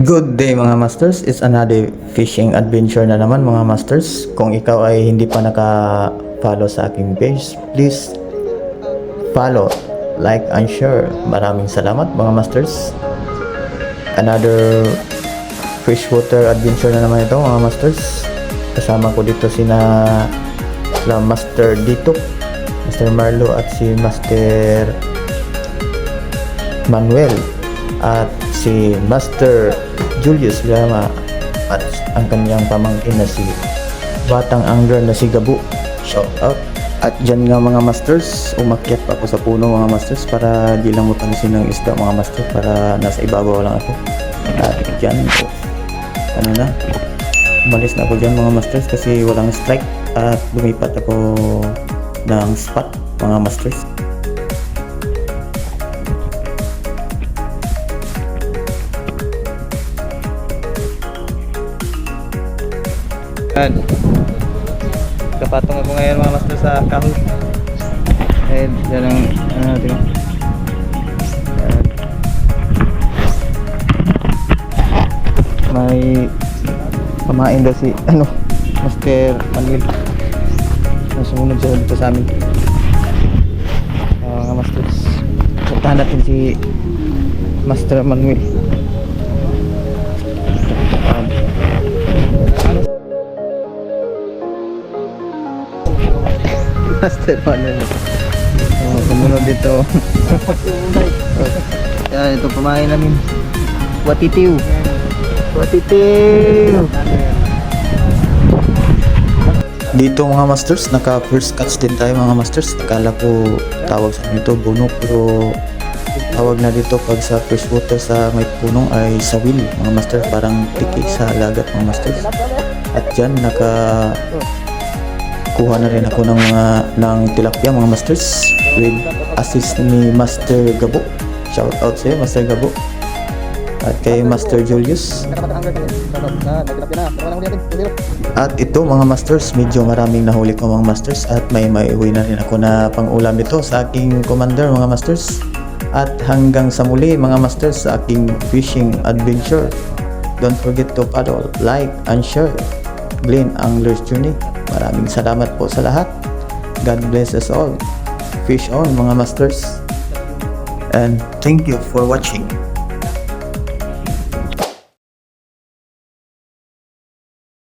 Good day mga masters, it's another fishing adventure na naman mga masters. Kung ikaw ay hindi pa naka-follow sa aking page, please follow, like, and share. Maraming salamat mga masters. Another freshwater adventure na naman ito mga masters. Kasama ko dito sina Master Dito, Master Marlo at si Master Manuel at si Master Julius Lama at ang kanyang pamangkin na si Batang Angler na si Gabu. Shout out. At dyan nga mga masters, umakyat pa ako sa puno mga masters para di lang mapansin ng isda mga masters, para nasa ibabaw lang ako. At dyan, umalis na ako dyan mga masters kasi walang strike at lumipat ako ng spot mga masters. Kapatong ako ngayon mga master sa kahoy. Yan ang natin. May pamain daw si Master Manuel. Nasumunod siya dito sa amin. Mga masters, puntahan natin si Master Manuel. Master Manuel. Sumunod dito. Yan, ito pamain namin. Watitiw. Dito mga masters, naka first catch din tayo mga masters. Akala ko tawag sa nito bunok, pero tawag na dito pag sa freshwater sa may punong ay sawil mga masters, parang tiki sa lagat mga masters. At dyan kuha na rin ako ng tilapia mga masters with assist ni Master Gabo. Shout out sa iyo Master Gabo at kay Master Julius. At ito mga masters, medyo maraming nahuli ko mga masters at may uwi na rin ako na pang-ulam nito sa aking commander mga masters. At hanggang sa muli mga masters sa aking fishing adventure. Don't forget to follow, like, and share Glenn Angler's Journey. Maraming salamat po sa lahat. God bless us all. Fish on mga masters. And thank you for watching.